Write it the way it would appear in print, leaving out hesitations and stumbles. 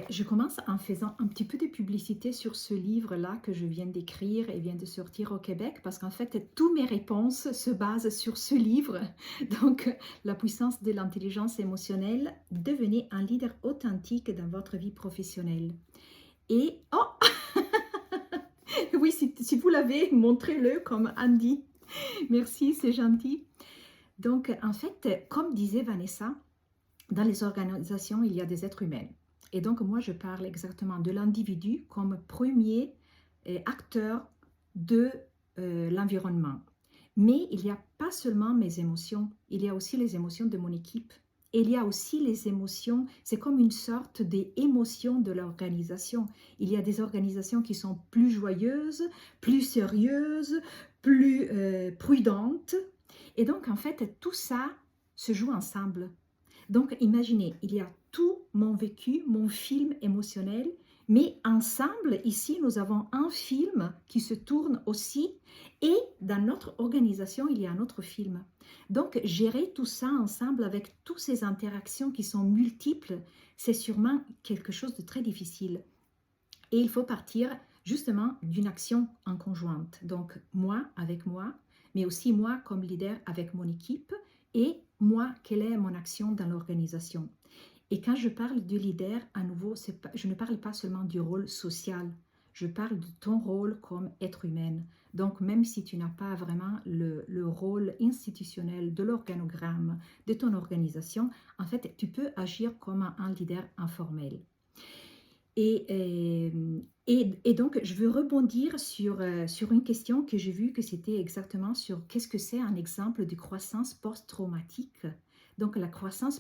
Je commence en faisant un petit peu de publicité sur ce livre-là que je viens d'écrire et vient de sortir au Québec, parce qu'en fait, toutes mes réponses se basent sur ce livre. Donc, la puissance de l'intelligence émotionnelle, devenez un leader authentique dans votre vie professionnelle. Et, oh, oui, si vous l'avez, montrez-le comme Andy. Merci, c'est gentil. Donc, en fait, comme disait Vanessa, dans les organisations, il y a des êtres humains. Et donc, moi, je parle exactement de l'individu comme premier acteur de l'environnement. Mais il n'y a pas seulement mes émotions, il y a aussi les émotions de mon équipe. Et il y a aussi les émotions, c'est comme une sorte d'émotion de l'organisation. Il y a des organisations qui sont plus joyeuses, plus sérieuses, plus prudentes. Et donc, en fait, tout ça se joue ensemble. Donc, imaginez, il y a tout mon vécu, mon film émotionnel, mais ensemble, ici, nous avons un film qui se tourne aussi, et dans notre organisation, il y a un autre film. Donc, gérer tout ça ensemble avec toutes ces interactions qui sont multiples, c'est sûrement quelque chose de très difficile. Et il faut partir justement d'une action en conjointe. Donc, moi avec moi, mais aussi moi comme leader avec mon équipe, et moi, quelle est mon action dans l'organisation. Et quand je parle du leader, à nouveau, je ne parle pas seulement du rôle social, je parle de ton rôle comme être humain. Donc, même si tu n'as pas vraiment le rôle institutionnel de l'organogramme de ton organisation, en fait, tu peux agir comme un leader informel. Et donc, je veux rebondir sur une question que j'ai vue, que c'était exactement sur qu'est-ce que c'est un exemple de croissance post-traumatique. Donc, la croissance